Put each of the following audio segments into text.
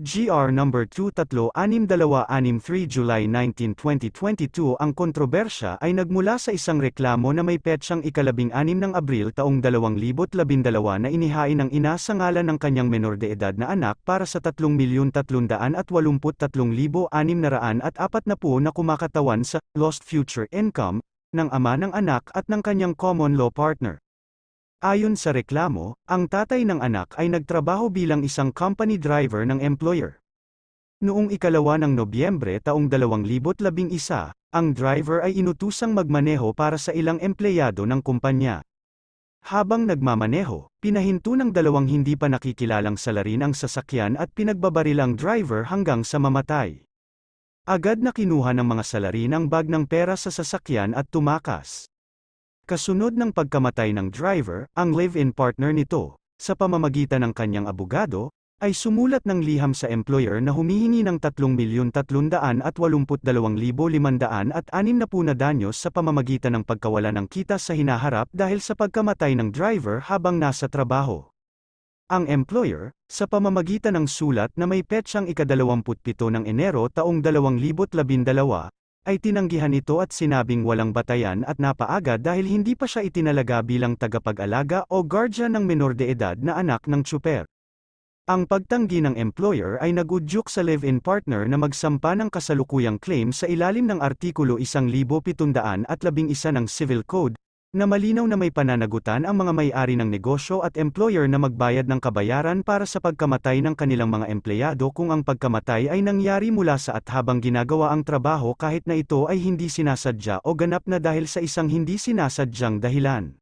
GR number 23626 July 19, 2022. Ang kontrobersya ay nagmula sa isang reklamo na may petsang ika-12 ng Abril taong 2012 na inihain ng ina sa ngalan ng kanyang menor de edad na anak para sa 3,383,640 na kumakatawan sa lost future income ng ama ng anak at ng kanyang common law partner. Ayon sa reklamo, ang tatay ng anak ay nagtrabaho bilang isang company driver ng employer. Noong 2 ng Nobyembre taong 2011, ang driver ay inutusang magmaneho para sa ilang empleyado ng kumpanya. Habang nagmamaneho, pinahinto ng dalawang hindi pa nakikilalang salarin ang sasakyan at pinagbabaril ang driver hanggang sa mamatay. Agad na kinuha ng mga salarin ang bag ng pera sa sasakyan at tumakas. Kasunod ng pagkamatay ng driver, ang live-in partner nito, sa pamamagitan ng kanyang abogado, ay sumulat ng liham sa employer na humihingi ng 3,382,560 na danyos sa pamamagitan ng pagkawala ng kita sa hinaharap dahil sa pagkamatay ng driver habang nasa trabaho. Ang employer, sa pamamagitan ng sulat na may petsang ika-27 ng Enero taong 2012, ay tinanggihan ito at sinabing walang batayan at napaaga dahil hindi pa siya itinalaga bilang tagapag-alaga o guardian ng menor de edad na anak ng tsuper. Ang pagtanggi ng employer ay nag-udyok sa live-in partner na magsampa ng kasalukuyang claim sa ilalim ng Artikulo 1711 ng Civil Code, na malinaw na may pananagutan ang mga may-ari ng negosyo at employer na magbayad ng kabayaran para sa pagkamatay ng kanilang mga empleyado kung ang pagkamatay ay nangyari mula sa at habang ginagawa ang trabaho kahit na ito ay hindi sinasadya o ganap na dahil sa isang hindi sinasadyang dahilan.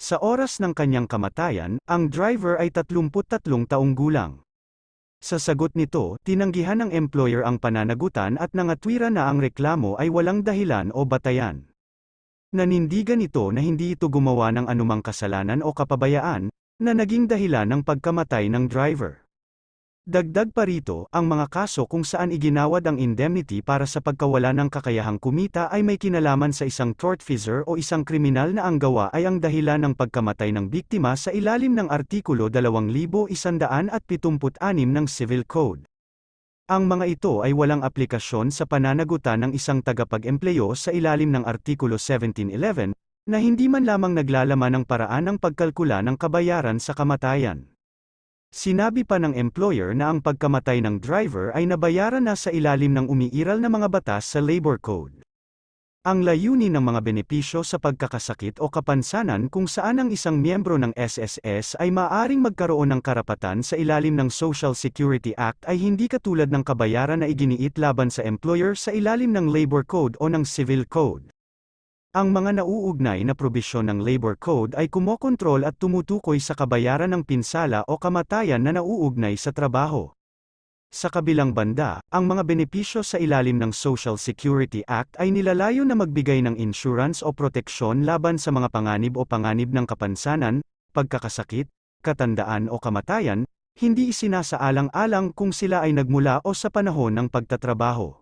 Sa oras ng kanyang kamatayan, ang driver ay 33 taong gulang. Sa sagot nito, tinanggihan ng employer ang pananagutan at nangatwira na ang reklamo ay walang dahilan o batayan. Nanindigan ito na hindi ito gumawa ng anumang kasalanan o kapabayaan, na naging dahilan ng pagkamatay ng driver. Dagdag pa rito, ang mga kaso kung saan iginawad ang indemnity para sa pagkawala ng kakayahang kumita ay may kinalaman sa isang tortfeasor o isang kriminal na ang gawa ay ang dahilan ng pagkamatay ng biktima sa ilalim ng Artikulo 2176 ng Civil Code. Ang mga ito ay walang aplikasyon sa pananagutan ng isang tagapag-empleyo sa ilalim ng Artikulo 1711, na hindi man lamang naglalaman ng paraan ng pagkalkula ng kabayaran sa kamatayan. Sinabi pa ng employer na ang pagkamatay ng driver ay nabayaran na sa ilalim ng umiiral na mga batas sa Labor Code. Ang layunin ng mga benepisyo sa pagkakasakit o kapansanan kung saan ang isang miyembro ng SSS ay maaaring magkaroon ng karapatan sa ilalim ng Social Security Act ay hindi katulad ng kabayaran na iginiit laban sa employer sa ilalim ng Labor Code o ng Civil Code. Ang mga nauugnay na probisyon ng Labor Code ay kumokontrol at tumutukoy sa kabayaran ng pinsala o kamatayan na nauugnay sa trabaho. Sa kabilang banda, ang mga benepisyo sa ilalim ng Social Security Act ay nilalayo na magbigay ng insurance o proteksyon laban sa mga panganib o panganib ng kapansanan, pagkakasakit, katandaan o kamatayan, hindi isinasaalang-alang kung sila ay nagmula o sa panahon ng pagtatrabaho.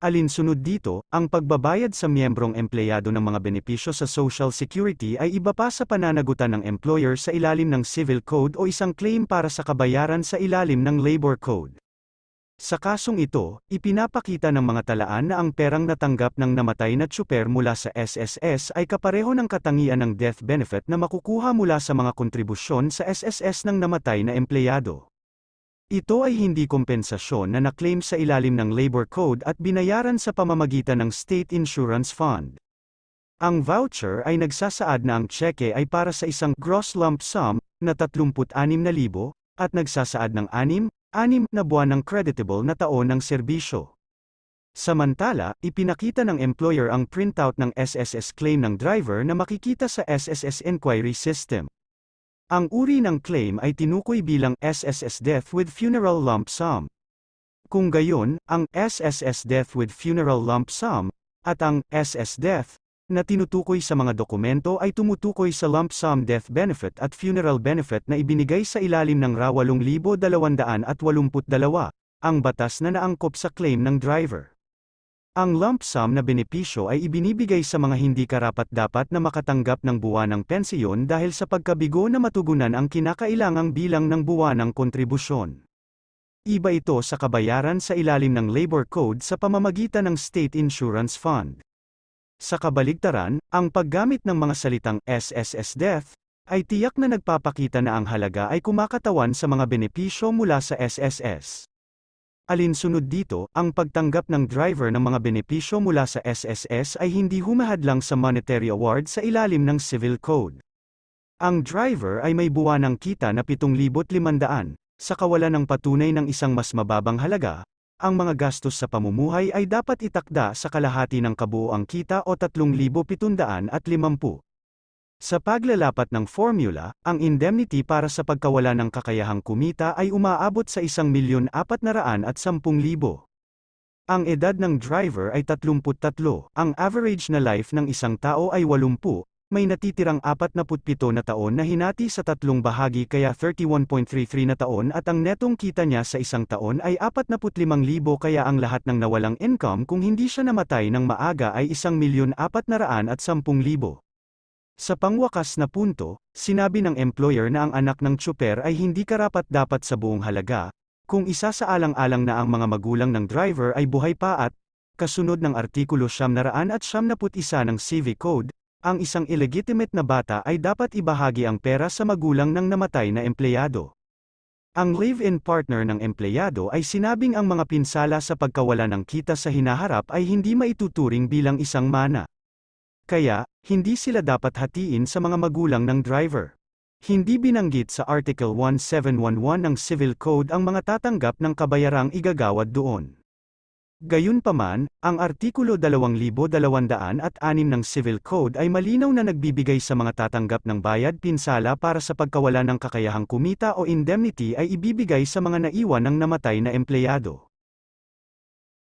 Alinsunod dito, ang pagbabayad sa miyembrong empleyado ng mga benepisyo sa Social Security ay iba pa sa pananagutan ng employer sa ilalim ng Civil Code o isang claim para sa kabayaran sa ilalim ng Labor Code. Sa kasong ito, ipinapakita ng mga talaan na ang perang natanggap ng namatay na tsuper mula sa SSS ay kapareho ng katangian ng death benefit na makukuha mula sa mga kontribusyon sa SSS ng namatay na empleyado. Ito ay hindi kompensasyon na na-claim sa ilalim ng Labor Code at binayaran sa pamamagitan ng State Insurance Fund. Ang voucher ay nagsasaad na ang tseke ay para sa isang gross lump sum na 36,000 at nagsasaad ng 6 na buwan ng creditable na taon ng serbisyo. Samantala, ipinakita ng employer ang printout ng SSS claim ng driver na makikita sa SSS Inquiry System. Ang uri ng claim ay tinukoy bilang SSS Death with Funeral Lump Sum. Kung gayon, ang SSS Death with Funeral Lump Sum, at ang SS Death, na tinutukoy sa mga dokumento ay tumutukoy sa lump sum death benefit at funeral benefit na ibinigay sa ilalim ng RA 8,282, ang batas na naangkop sa claim ng driver. Ang lump sum na benepisyo ay ibinibigay sa mga hindi karapat-dapat na makatanggap ng buwanang pensiyon dahil sa pagkabigo na matugunan ang kinakailangang bilang ng buwanang kontribusyon. Iba ito sa kabayaran sa ilalim ng Labor Code sa pamamagitan ng State Insurance Fund. Sa kabaligtaran, ang paggamit ng mga salitang SSS death ay tiyak na nagpapakita na ang halaga ay kumakatawan sa mga benepisyo mula sa SSS. Alinsunod dito, ang pagtanggap ng driver ng mga benepisyo mula sa SSS ay hindi humahadlang sa monetary award sa ilalim ng Civil Code. Ang driver ay may buwanang kita na 7,500, sa kawalan ng patunay ng isang mas mababang halaga. Ang mga gastos sa pamumuhay ay dapat itakda sa kalahati ng kabuoang kita o 3,750. Sa paglalapat ng formula, ang indemnity para sa pagkawala ng kakayahang kumita ay umaabot sa 1,410,000. Ang edad ng driver ay 33, ang average na life ng isang tao ay 80, may natitirang 47 na taon na hinati sa tatlong bahagi kaya 31.33 na taon at ang netong kita niya sa isang taon ay 45,000 kaya ang lahat ng nawalang income kung hindi siya namatay ng maaga ay 1,410,000. Sa pangwakas na punto, sinabi ng employer na ang anak ng tsuper ay hindi karapat-dapat sa buong halaga, kung isasaalang-alang na ang mga magulang ng driver ay buhay pa at, kasunod ng Artikulo 971 ng Civic Code, ang isang illegitimate na bata ay dapat ibahagi ang pera sa magulang ng namatay na empleyado. Ang live-in partner ng empleyado ay sinabing ang mga pinsala sa pagkawala ng kita sa hinaharap ay hindi maituturing bilang isang mana. Kaya, hindi sila dapat hatiin sa mga magulang ng driver. Hindi binanggit sa Article 1711 ng Civil Code ang mga tatanggap ng kabayarang igagawad doon. Gayunpaman, ang Artikulo 2206 ng Civil Code ay malinaw na nagbibigay sa mga tatanggap ng bayad pinsala para sa pagkawala ng kakayahang kumita o indemnity ay ibibigay sa mga naiwan ng namatay na empleyado.